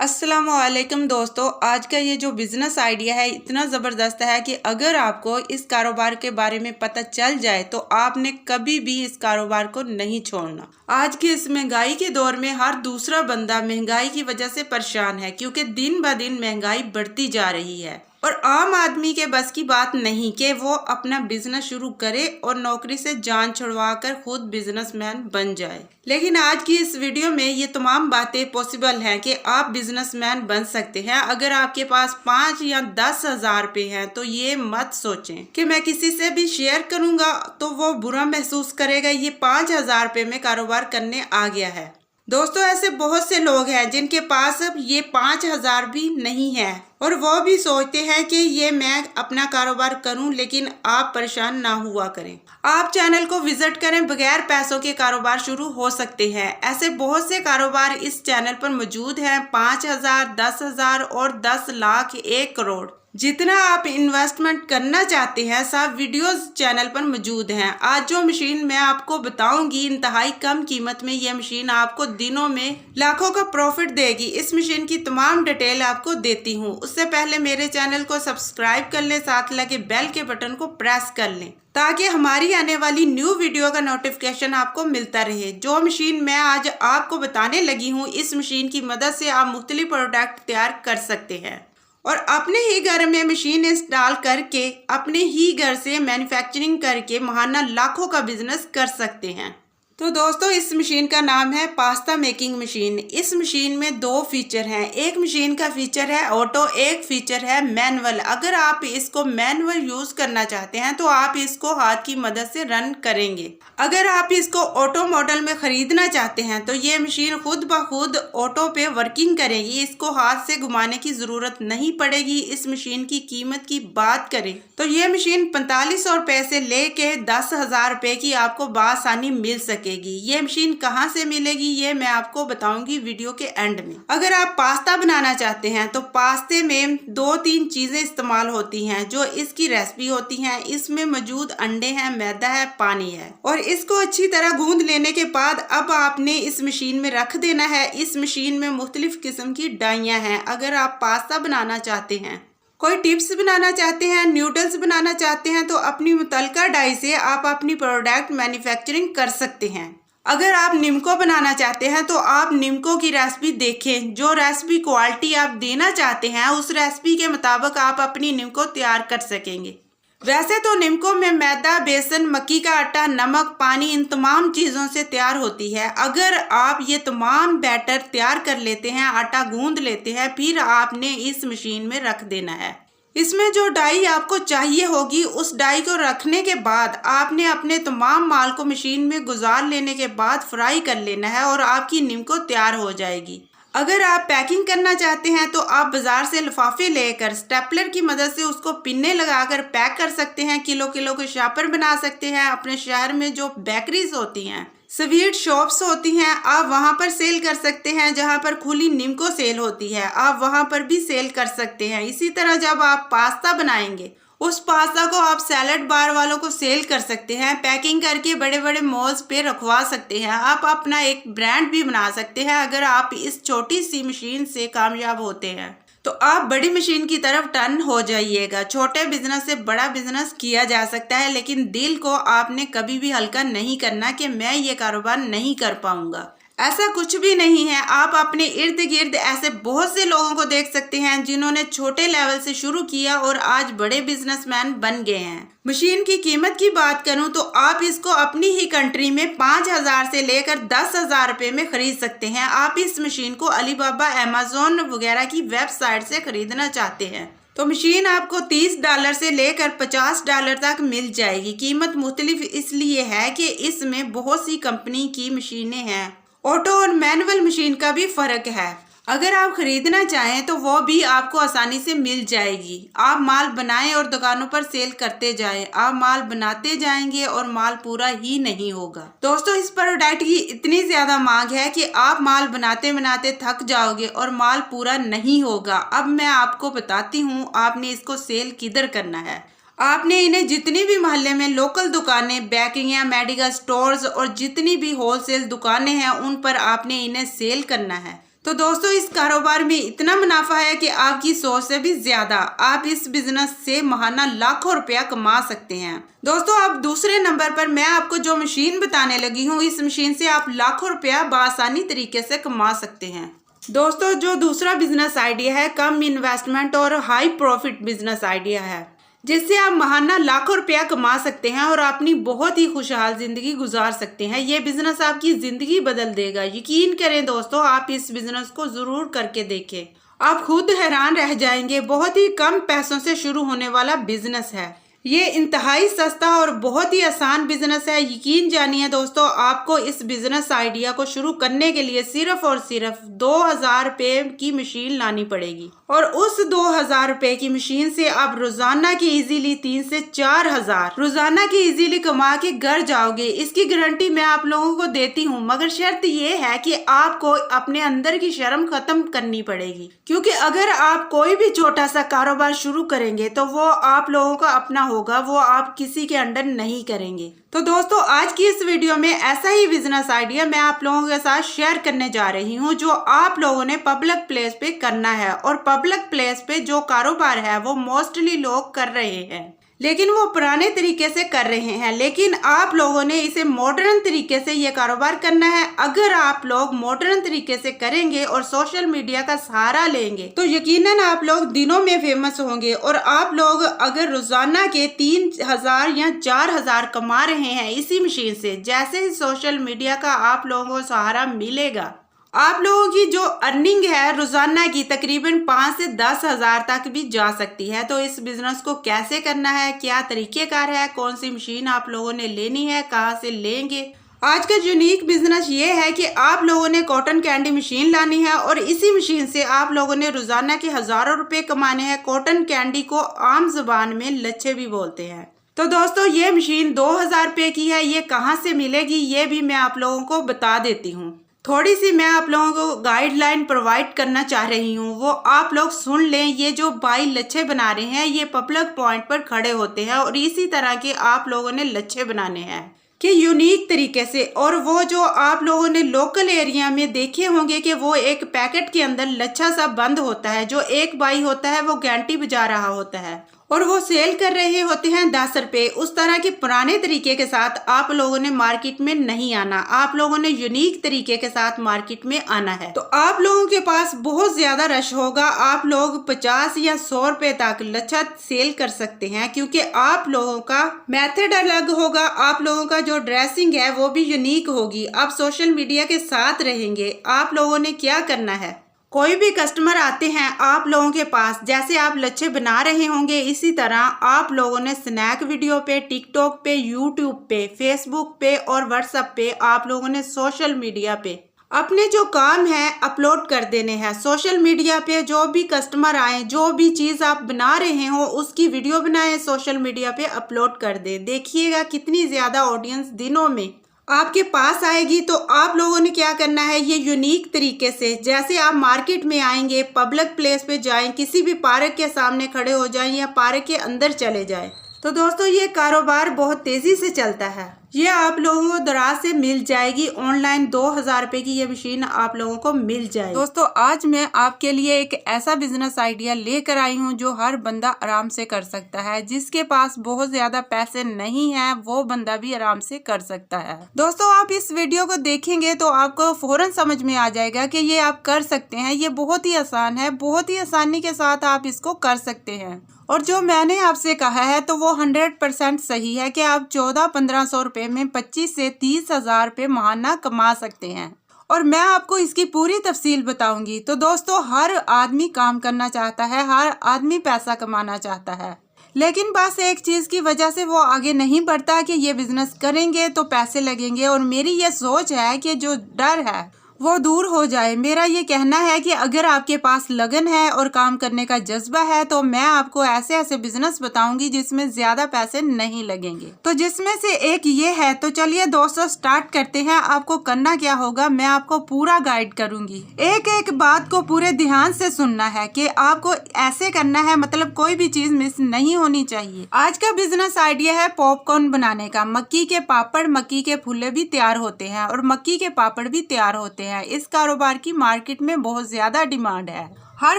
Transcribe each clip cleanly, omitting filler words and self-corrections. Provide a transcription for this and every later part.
अस्सलामुअलैकुम दोस्तों, आज का ये जो बिज़नेस आइडिया है इतना ज़बरदस्त है कि अगर आपको इस कारोबार के बारे में पता चल जाए तो आपने कभी भी इस कारोबार को नहीं छोड़ना। आज के इस महंगाई के दौर में हर दूसरा बंदा महंगाई की वजह से परेशान है, क्योंकि दिन ब दिन महंगाई बढ़ती जा रही है और आम आदमी के बस की बात नहीं कि वो अपना बिजनेस शुरू करे और नौकरी से जान छुड़वा कर खुद बिजनेसमैन बन जाए। लेकिन आज की इस वीडियो में ये तमाम बातें पॉसिबल हैं कि आप बिजनेसमैन बन सकते हैं। अगर आपके पास 5 या 10 हजार रुपये हैं तो ये मत सोचें कि मैं किसी से भी शेयर करूंगा तो वो बुरा महसूस करेगा। ये 5,000 रुपये में कारोबार करने आ गया है। दोस्तों, ऐसे बहुत से लोग हैं जिनके पास अब ये 5,000 भी नहीं है और वो भी सोचते हैं कि ये मैं अपना कारोबार करूं, लेकिन आप परेशान ना हुआ करें। आप चैनल को विजिट करें, बगैर पैसों के कारोबार शुरू हो सकते हैं। ऐसे बहुत से कारोबार इस चैनल पर मौजूद हैं। 5,000, 10,000 और 10 लाख, 1 करोड़, जितना आप इन्वेस्टमेंट करना चाहते हैं सब वीडियोस चैनल पर मौजूद हैं। आज जो मशीन मैं आपको बताऊंगी, इंतहाई कम कीमत में यह मशीन आपको दिनों में लाखों का प्रॉफिट देगी। इस मशीन की तमाम डिटेल आपको देती हूं। उससे पहले मेरे चैनल को सब्सक्राइब कर लें, साथ लगे बेल के बटन को प्रेस कर लें ताकि हमारी आने वाली न्यू वीडियो का नोटिफिकेशन आपको मिलता रहे। जो मशीन मैं आज आपको बताने लगी हूँ, इस मशीन की मदद से आप मुख्तलिफ प्रोडक्ट तैयार कर सकते हैं और अपने ही घर में मशीन इंस्टॉल करके अपने ही घर से मैन्युफैक्चरिंग करके माहाना लाखों का बिजनेस कर सकते हैं। तो दोस्तों, इस मशीन का नाम है पास्ता मेकिंग मशीन। इस मशीन में 2 फीचर हैं। एक मशीन का फीचर है ऑटो, एक फीचर है मैनुअल। अगर आप इसको मैनुअल यूज करना चाहते हैं तो आप इसको हाथ की मदद से रन करेंगे। अगर आप इसको ऑटो मॉडल में खरीदना चाहते हैं तो ये मशीन खुद ब खुद ऑटो पे वर्किंग करेगी। इसको हाथ से घुमाने की जरूरत नहीं पड़ेगी। इस मशीन की कीमत की बात करें तो ये मशीन 4500 रुपए से लेके 10,000 रुपए की आपको बआसानी मिल सके। ये मशीन कहां से मिलेगी ये मैं आपको बताऊंगी वीडियो के एंड में। अगर आप पास्ता बनाना चाहते हैं तो पास्ते में 2-3 चीजें इस्तेमाल होती हैं जो इसकी रेसिपी होती हैं। इसमें मौजूद अंडे हैं, मैदा है, पानी है और इसको अच्छी तरह गूंद लेने के बाद अब आपने इस मशीन में रख देना है। इस मशीन में मुख्तलिफ किस्म की डाइयां हैं। अगर आप पास्ता बनाना चाहते हैं, कोई टिप्स बनाना चाहते हैं, नूडल्स बनाना चाहते हैं तो अपनी मुतलका डाई से आप अपनी प्रोडक्ट मैन्युफैक्चरिंग कर सकते हैं। अगर आप निम्को बनाना चाहते हैं तो आप निम्को की रेसिपी देखें। जो रेसिपी क्वालिटी आप देना चाहते हैं उस रेसिपी के मुताबिक आप अपनी निम्को तैयार कर सकेंगे। वैसे तो निम्को में मैदा, बेसन, मक्की का आटा, नमक, पानी, इन तमाम चीज़ों से तैयार होती है। अगर आप ये तमाम बैटर तैयार कर लेते हैं, आटा गूंद लेते हैं, फिर आपने इस मशीन में रख देना है। इसमें जो डाई आपको चाहिए होगी उस डाई को रखने के बाद आपने अपने तमाम माल को मशीन में गुजार लेने के बाद फ्राई कर लेना है और आपकी निम्को तैयार हो जाएगी। अगर आप पैकिंग करना चाहते हैं तो आप बाजार से लिफाफे लेकर स्टेपलर की मदद से उसको पिन्ने लगाकर पैक कर सकते हैं। किलो किलो के शापर बना सकते हैं। अपने शहर में जो बेकरीज होती हैं, स्वीट शॉप्स होती हैं, आप वहां पर सेल कर सकते हैं। जहां पर खुली निम्को सेल होती है आप वहां पर भी सेल कर सकते हैं। इसी तरह जब आप पास्ता बनाएंगे उस पास्ता को आप सैलड बार वालों को सेल कर सकते हैं। पैकिंग करके बड़े बड़े मॉल्स पे रखवा सकते हैं। आप अपना एक ब्रांड भी बना सकते हैं। अगर आप इस छोटी सी मशीन से कामयाब होते हैं तो आप बड़ी मशीन की तरफ टर्न हो जाइएगा। छोटे बिजनेस से बड़ा बिजनेस किया जा सकता है, लेकिन दिल को आपने कभी भी हल्का नहीं करना कि मैं ये कारोबार नहीं कर पाऊंगा। ऐसा कुछ भी नहीं है। आप अपने इर्द गिर्द ऐसे बहुत से लोगों को देख सकते हैं जिन्होंने छोटे लेवल से शुरू किया और आज बड़े बिजनेसमैन बन गए हैं। मशीन की कीमत की बात करूं तो आप इसको अपनी ही कंट्री में 5,000 से लेकर 10,000 रुपए में खरीद सकते हैं। आप इस मशीन को अलीबाबा, अमेज़न वगैरह की वेबसाइट से खरीदना चाहते हैं तो मशीन आपको $30 से लेकर $50 तक मिल जाएगी। कीमत मुख्तलिफ इसलिए है कि इसमें बहुत सी कंपनी की मशीनें हैं। ऑटो और मैनुअल मशीन का भी फर्क है। अगर आप खरीदना चाहें तो वो भी आपको आसानी से मिल जाएगी। आप माल बनाएं और दुकानों पर सेल करते जाएं। आप माल बनाते जाएंगे और माल पूरा ही नहीं होगा। दोस्तों, इस प्रोडक्ट की इतनी ज्यादा मांग है कि आप माल बनाते बनाते थक जाओगे और माल पूरा नहीं होगा। अब मैं आपको बताती हूँ आपने इसको सेल किधर करना है। आपने इन्हें जितनी भी मोहल्ले में लोकल दुकानें, बेकरियां, मेडिकल स्टोर्स और जितनी भी होलसेल दुकानें हैं उन पर आपने इन्हें सेल करना है। तो दोस्तों इस कारोबार में इतना मुनाफा है कि आपकी सोच से भी ज्यादा। आप इस बिजनेस से माहाना लाखों रुपया कमा सकते हैं। दोस्तों अब दूसरे नंबर पर मैं आपको जो मशीन बताने लगी हूँ, इस मशीन से आप लाखों रुपया बआसानी तरीके से कमा सकते हैं। दोस्तों जो दूसरा बिजनेस आइडिया है, कम इन्वेस्टमेंट और हाई प्रॉफिट बिजनेस आइडिया है, जिससे आप माहाना लाखों रुपया कमा सकते हैं और अपनी बहुत ही खुशहाल जिंदगी गुजार सकते हैं। ये बिजनेस आपकी जिंदगी बदल देगा। यकीन करें दोस्तों, आप इस बिजनेस को जरूर करके देखें, आप खुद हैरान रह जाएंगे। बहुत ही कम पैसों से शुरू होने वाला बिजनेस है। ये इंतहाई सस्ता और बहुत ही आसान बिजनेस है। यकीन जानिए दोस्तों, आपको इस बिजनेस आइडिया को शुरू करने के लिए सिर्फ और सिर्फ 2000 रुपये की मशीन लानी पड़ेगी और उस 2000 रुपये की मशीन से आप रोजाना की इजीली 3 से 4 हजार रोजाना की इजीली कमा के घर जाओगे। इसकी गारंटी मैं आप लोगों को देती हूँ, मगर शर्त ये है कि आपको अपने अंदर की शर्म खत्म करनी पड़ेगी, क्योंकि अगर आप कोई भी छोटा सा कारोबार शुरू करेंगे तो वो आप लोगों का अपना होगा, वो आप किसी के अंडर नहीं करेंगे। तो दोस्तों आज की इस वीडियो में ऐसा ही बिजनेस आइडिया मैं आप लोगों के साथ शेयर करने जा रही हूँ, जो आप लोगों ने पब्लिक प्लेस पे करना है। और पब्लिक प्लेस पे जो कारोबार है वो मोस्टली लोग कर रहे हैं, लेकिन वो पुराने तरीके से कर रहे हैं। लेकिन आप लोगों ने इसे मॉडर्न तरीके से ये कारोबार करना है। अगर आप लोग मॉडर्न तरीके से करेंगे और सोशल मीडिया का सहारा लेंगे तो यकीनन आप लोग दिनों में फेमस होंगे। और आप लोग अगर रोजाना के 3000 या 4000 कमा रहे हैं इसी मशीन से, जैसे ही सोशल मीडिया का आप लोगों को सहारा मिलेगा, आप लोगों की जो अर्निंग है रोजाना की तकरीबन 5 से 10 हजार तक भी जा सकती है। तो इस बिजनेस को कैसे करना है, क्या तरीकेकार है, कौन सी मशीन आप लोगों ने लेनी है, कहाँ से लेंगे। आज का यूनिक बिजनेस ये है कि आप लोगों ने कॉटन कैंडी मशीन लानी है और इसी मशीन से आप लोगों ने रोजाना के हजारों रुपए कमाने हैं। कॉटन कैंडी को आम जुबान में लच्छे भी बोलते हैं। तो दोस्तों ये मशीन 2000 रुपए की है। ये कहाँ से मिलेगी ये भी मैं आप लोगों को बता देती हूँ। थोड़ी सी मैं आप लोगों को गाइडलाइन प्रोवाइड करना चाह रही हूँ, वो आप लोग सुन लें। ये जो भाई लच्छे बना रहे हैं ये पब्लिक पॉइंट पर खड़े होते हैं और इसी तरह के आप लोगों ने लच्छे बनाने हैं कि यूनिक तरीके से। और वो जो आप लोगों ने लोकल एरिया में देखे होंगे कि वो एक पैकेट के अंदर लच्छा सा बंद होता है, जो एक भाई होता है वो घंटी बजा रहा होता है और वो सेल कर रहे होते हैं 10 रुपए। उस तरह के पुराने तरीके के साथ आप लोगों ने मार्केट में नहीं आना, आप लोगों ने यूनिक तरीके के साथ मार्केट में आना है। तो आप लोगों के पास बहुत ज्यादा रश होगा। आप लोग 50 या 100 रुपए तक लच्छा सेल कर सकते हैं, क्योंकि आप लोगों का मेथड अलग होगा, आप लोगों का जो ड्रेसिंग है वो भी यूनिक होगी। आप सोशल मीडिया के साथ रहेंगे। आप लोगों ने क्या करना है, कोई भी कस्टमर आते हैं आप लोगों के पास, जैसे आप लच्छे बना रहे होंगे इसी तरह आप लोगों ने स्नैक वीडियो पे, टिकटॉक पे, यूट्यूब पे, फेसबुक पे और व्हाट्सएप पे आप लोगों ने सोशल मीडिया पे अपने जो काम है अपलोड कर देने हैं। सोशल मीडिया पे जो भी कस्टमर आए, जो भी चीज आप बना रहे हो उसकी वीडियो बनाएं, सोशल मीडिया पे अपलोड कर दे। देखिएगा कितनी ज्यादा ऑडियंस दिनों में आपके पास आएगी। तो आप लोगों ने क्या करना है, ये यूनिक तरीके से, जैसे आप मार्केट में आएंगे, पब्लिक प्लेस पे जाएं, किसी भी पार्क के सामने खड़े हो जाएं या पार्क के अंदर चले जाएं, तो दोस्तों ये कारोबार बहुत तेजी से चलता है। ये आप लोगों को दराज से मिल जाएगी। ऑनलाइन 2000 रुपए की ये मशीन आप लोगों को मिल जाएगी। दोस्तों आज मैं आपके लिए एक ऐसा बिजनेस आइडिया लेकर आई हूँ जो हर बंदा आराम से कर सकता है। जिसके पास बहुत ज्यादा पैसे नहीं है वो बंदा भी आराम से कर सकता है। दोस्तों आप इस वीडियो को देखेंगे तो आपको फौरन समझ में आ जाएगा कि ये आप कर सकते हैं। ये बहुत ही आसान है, बहुत ही आसानी के साथ आप इसको कर सकते हैं। और जो मैंने आपसे कहा है तो वो 100% सही है कि आप 1400-1500 रुपए में 25 से 30 हजार रुपये माहाना कमा सकते हैं। और मैं आपको इसकी पूरी तफसील बताऊंगी। तो दोस्तों हर आदमी काम करना चाहता है, हर आदमी पैसा कमाना चाहता है, लेकिन बस एक चीज की वजह से वो आगे नहीं बढ़ता कि ये बिजनेस करेंगे तो पैसे लगेंगे। और मेरी ये सोच है कि जो डर है वो दूर हो जाए। मेरा ये कहना है कि अगर आपके पास लगन है और काम करने का जज्बा है तो मैं आपको ऐसे ऐसे बिजनेस बताऊंगी जिसमें ज्यादा पैसे नहीं लगेंगे। तो जिसमें से एक ये है। तो चलिए दोस्तों स्टार्ट करते हैं। आपको करना क्या होगा मैं आपको पूरा गाइड करूंगी। एक एक बात को पूरे ध्यान से सुनना है कि आपको ऐसे करना है, मतलब कोई भी चीज मिस नहीं होनी चाहिए। आज का बिजनेस आइडिया है पॉपकॉर्न बनाने का। मक्की के पापड़, मक्की के फुल्ले भी तैयार होते हैं और मक्की के पापड़ भी तैयार होते हैं। हैं। इस कारोबार की मार्केट में बहुत ज्यादा डिमांड है। हर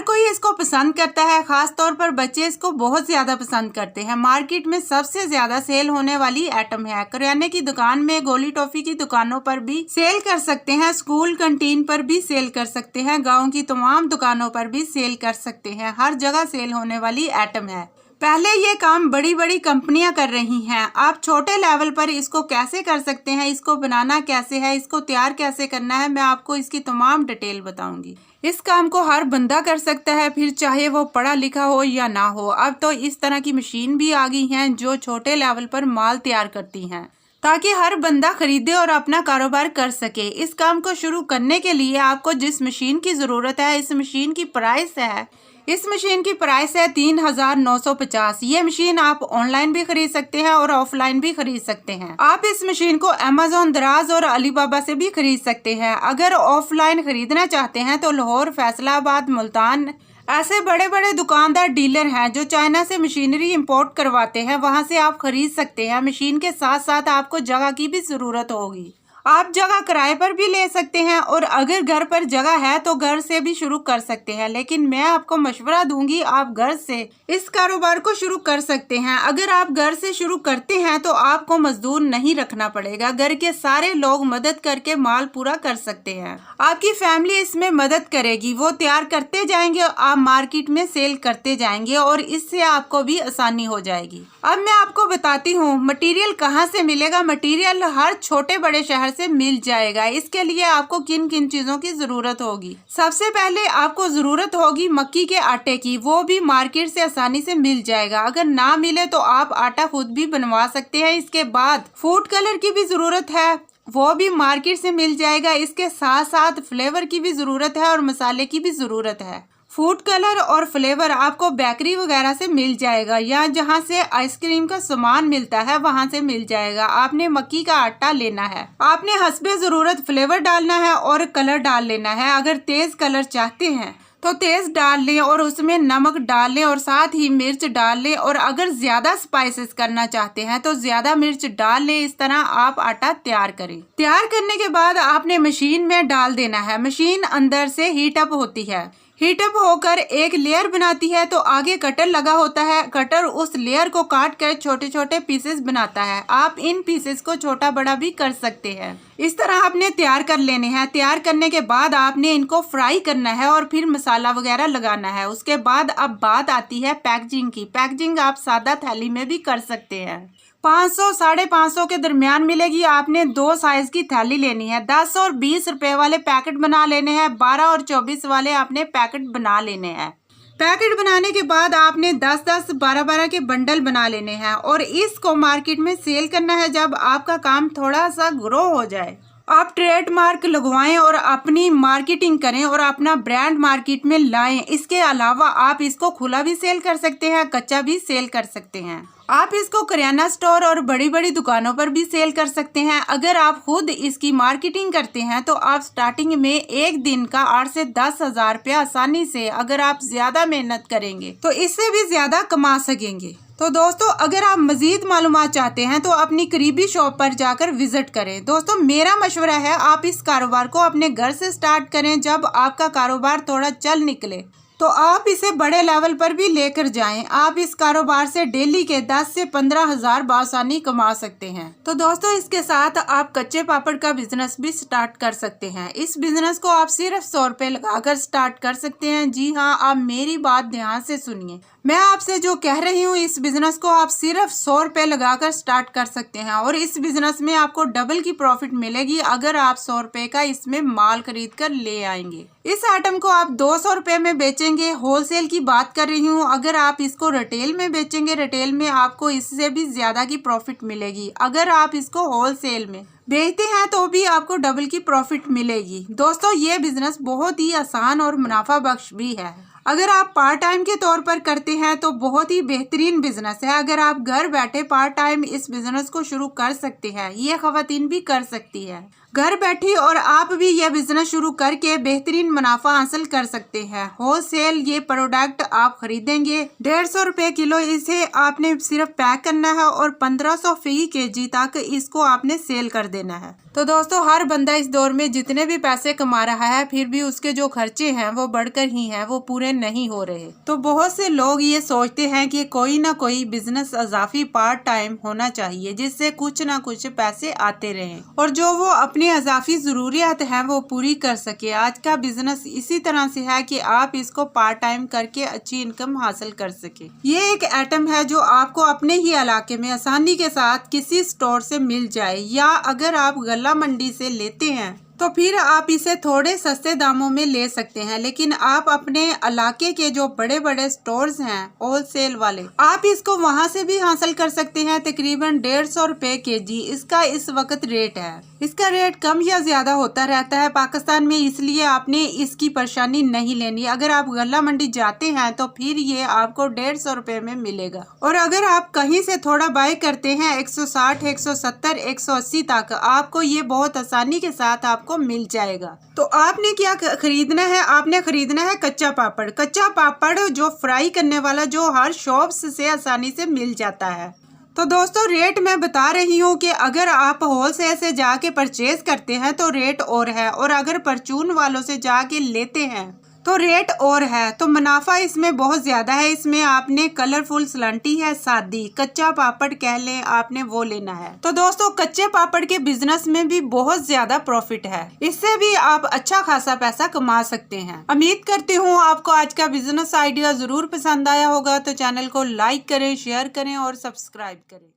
कोई इसको पसंद करता है, खास तौर पर बच्चे इसको बहुत ज्यादा पसंद करते हैं। मार्केट में सबसे ज्यादा सेल होने वाली आइटम है। किराने की दुकान में, गोली टॉफी की दुकानों पर भी सेल कर सकते हैं, स्कूल कैंटीन पर भी सेल कर सकते हैं, गाँव की तमाम दुकानों पर भी सेल कर सकते हैं। हर जगह सेल होने वाली आइटम है। पहले ये काम बड़ी बड़ी कंपनियां कर रही हैं। आप छोटे लेवल पर इसको कैसे कर सकते हैं, इसको बनाना कैसे है, इसको तैयार कैसे करना है, मैं आपको इसकी तमाम डिटेल बताऊंगी। इस काम को हर बंदा कर सकता है, फिर चाहे वो पढ़ा लिखा हो या ना हो। अब तो इस तरह की मशीन भी आ गई हैं जो छोटे लेवल पर माल तैयार करती हैं, ताकि हर बंदा खरीदे और अपना कारोबार कर सके। इस काम को शुरू करने के लिए आपको जिस मशीन की ज़रूरत है, इस मशीन की प्राइस है 3,950। ये मशीन आप ऑनलाइन भी खरीद सकते हैं और ऑफलाइन भी खरीद सकते हैं। आप इस मशीन को अमेज़न, दराज और अलीबाबा से भी खरीद सकते हैं। अगर ऑफलाइन खरीदना चाहते हैं तो लाहौर, फैसलाबाद, मुल्तान ऐसे बड़े बड़े दुकानदार डीलर हैं जो चाइना से मशीनरी इंपोर्ट करवाते हैं, वहां से आप खरीद सकते हैं। मशीन के साथ साथ आपको जगह की भी जरूरत होगी। आप जगह किराए पर भी ले सकते हैं और अगर घर पर जगह है तो घर से भी शुरू कर सकते हैं। लेकिन मैं आपको मशवरा दूंगी, आप घर से इस कारोबार को शुरू कर सकते हैं। अगर आप घर से शुरू करते हैं तो आपको मजदूर नहीं रखना पड़ेगा। घर के सारे लोग मदद करके माल पूरा कर सकते हैं। आपकी फैमिली इसमें मदद करेगी, वो तैयार करते जाएंगे, आप मार्केट में सेल करते जाएंगे और इससे आपको भी आसानी हो जाएगी। अब मैं आपको बताती हूँ मटेरियल कहाँ से मिलेगा। मटेरियल हर छोटे बड़े शहर से मिल जाएगा। इसके लिए आपको किन किन चीजों की जरूरत होगी? सबसे पहले आपको जरूरत होगी मक्की के आटे की, वो भी मार्केट से आसानी से मिल जाएगा। अगर ना मिले तो आप आटा खुद भी बनवा सकते हैं। इसके बाद फूड कलर की भी जरूरत है, वो भी मार्केट से मिल जाएगा। इसके साथ साथ फ्लेवर की भी जरूरत है और मसाले की भी जरूरत है। फूड कलर और फ्लेवर आपको बेकरी वगैरह से मिल जाएगा या जहां से आइसक्रीम का सामान मिलता है वहां से मिल जाएगा। आपने मक्की का आटा लेना है, आपने हस्बे जरूरत फ्लेवर डालना है और कलर डाल लेना है। अगर तेज कलर चाहते हैं तो तेज डाल लें और उसमें नमक डाल लें और साथ ही मिर्च डाल लें, और अगर ज्यादा स्पाइसेस करना चाहते हैं तो ज्यादा मिर्च डाल लें। इस तरह आप आटा तैयार करें। तैयार करने के बाद आपने मशीन में डाल देना है। मशीन अंदर से हीट अप होती है, हीटअप होकर एक लेयर बनाती है, तो आगे कटर लगा होता है। कटर उस लेयर को काट कर छोटे छोटे पीसेस बनाता है। आप इन पीसेस को छोटा बड़ा भी कर सकते हैं। इस तरह आपने तैयार कर लेने हैं। तैयार करने के बाद आपने इनको फ्राई करना है और फिर मसाला वगैरह लगाना है। उसके बाद अब बात आती है पैकेजिंग की। पैकेजिंग आप सादा थैली में भी कर सकते हैं। 500 550 के दरमियान मिलेगी। आपने 2 साइज की थैली लेनी है। 10 और 20 रुपए वाले पैकेट बना लेने हैं। 12 और 24 वाले आपने पैकेट बना लेने हैं। पैकेट बनाने के बाद आपने 10-10, 12-12 के बंडल बना लेने हैं और इसको मार्केट में सेल करना है। जब आपका काम थोड़ा सा ग्रो हो जाए, आप ट्रेडमार्क लगवाएं और अपनी मार्केटिंग करें और अपना ब्रांड मार्केट में लाएं। इसके अलावा आप इसको खुला भी सेल कर सकते हैं, कच्चा भी सेल कर सकते हैं। आप इसको किराना स्टोर और बड़ी बड़ी दुकानों पर भी सेल कर सकते हैं। अगर आप खुद इसकी मार्केटिंग करते हैं तो आप स्टार्टिंग में एक दिन का 8 से 10 हजार रुपया आसानी से, अगर आप ज्यादा मेहनत करेंगे तो इससे भी ज्यादा कमा सकेंगे। तो दोस्तों, अगर आप मजीद मालूमात चाहते हैं तो अपनी करीबी शॉप पर जाकर विजिट करें। दोस्तों, मेरा मशवरा है आप इस कारोबार को अपने घर से स्टार्ट करें। जब आपका कारोबार थोड़ा चल निकले तो आप इसे बड़े लेवल पर भी लेकर जाएं। आप इस कारोबार से डेली के 10 से 15 हजार बआसानी कमा सकते हैं। तो दोस्तों, इसके साथ आप कच्चे पापड़ का बिजनेस भी स्टार्ट कर सकते हैं। इस बिजनेस को आप सिर्फ 100 रुपए लगाकर स्टार्ट कर सकते हैं। जी हाँ, आप मेरी बात ध्यान से सुनिए। मैं आपसे जो कह रही हूँ, इस बिजनेस को आप सिर्फ 100 रुपए लगाकर स्टार्ट कर सकते हैं और इस बिजनेस में आपको डबल की प्रॉफिट मिलेगी अगर आप 100 रुपए का इसमें माल खरीद कर ले आएंगे। इस आइटम को आप 200 रुपए में बेचेंगे। होलसेल की बात कर रही हूँ। अगर आप इसको रिटेल में बेचेंगे, रिटेल में आपको इससे भी ज्यादा की प्रॉफिट मिलेगी। अगर आप इसको होलसेल में बेचते हैं तो भी आपको डबल की प्रॉफिट मिलेगी। दोस्तों, ये बिजनेस बहुत ही आसान और मुनाफा बख्श भी है। अगर आप पार्ट टाइम के तौर पर करते हैं तो बहुत ही बेहतरीन बिजनेस है। अगर आप घर बैठे पार्ट टाइम इस बिजनेस को शुरू कर सकते हैं, ये खवातीन भी कर सकती है। घर बैठी और आप भी यह बिजनेस शुरू करके बेहतरीन मुनाफा हासिल कर सकते हैं। होलसेल ये प्रोडक्ट आप खरीदेंगे 150 रुपए किलो, इसे आपने सिर्फ पैक करना है और 1500 फी केजी तक इसको आपने सेल कर देना है। तो दोस्तों, हर बंदा इस दौर में जितने भी पैसे कमा रहा है, फिर भी उसके जो खर्चे हैं वो बढ़कर ही हैं, वो पूरे नहीं हो रहे। तो बहुत से लोग ये सोचते हैं कि कोई ना कोई बिजनेस अजाफी पार्ट टाइम होना चाहिए जिससे कुछ ना कुछ पैसे आते रहें और जो वो अपनी अजाफी जरूरियात हैं वो पूरी कर सके। आज का बिजनेस इसी तरह से है कि आप इसको पार्ट टाइम करके अच्छी इनकम हासिल कर सके। ये एक आइटम है जो आपको अपने ही इलाके में आसानी के साथ किसी स्टोर से मिल जाए, या अगर आप गला मंडी से लेते हैं तो फिर आप इसे थोड़े सस्ते दामों में ले सकते हैं। लेकिन आप अपने इलाके के जो बड़े बड़े स्टोर्स हैं होलसेल वाले, आप इसको वहां से भी हासिल कर सकते हैं तकरीबन 150 रुपए केजी इसका इस वक्त रेट है। इसका रेट कम या ज्यादा होता रहता है पाकिस्तान में, इसलिए आपने इसकी परेशानी नहीं लेनी। अगर आप गला मंडी जाते हैं तो फिर ये आपको 150 रुपए में मिलेगा, और अगर आप कहीं से थोड़ा बाय करते हैं 160, 170, 180 तक आपको ये बहुत आसानी के साथ आपको मिल जाएगा। तो आपने क्या खरीदना है? आपने खरीदना है कच्चा पापड़। कच्चा पापड़ जो फ्राई करने वाला, जो हर शॉप्स से आसानी से मिल जाता है। तो दोस्तों, रेट मैं बता रही हूँ कि अगर आप होलसेल से जाके परचेज करते हैं तो रेट और है, और अगर परचून वालों से जाके लेते हैं तो रेट और है। तो मुनाफा इसमें बहुत ज्यादा है। इसमें आपने कलरफुल सलांटी है, सादी कच्चा पापड़ कह लें, आपने वो लेना है। तो दोस्तों, कच्चे पापड़ के बिजनेस में भी बहुत ज्यादा प्रॉफिट है, इससे भी आप अच्छा खासा पैसा कमा सकते हैं। उम्मीद करती हूँ आपको आज का बिजनेस आइडिया जरूर पसंद आया होगा। तो चैनल को लाइक करें, शेयर करें और सब्सक्राइब करें।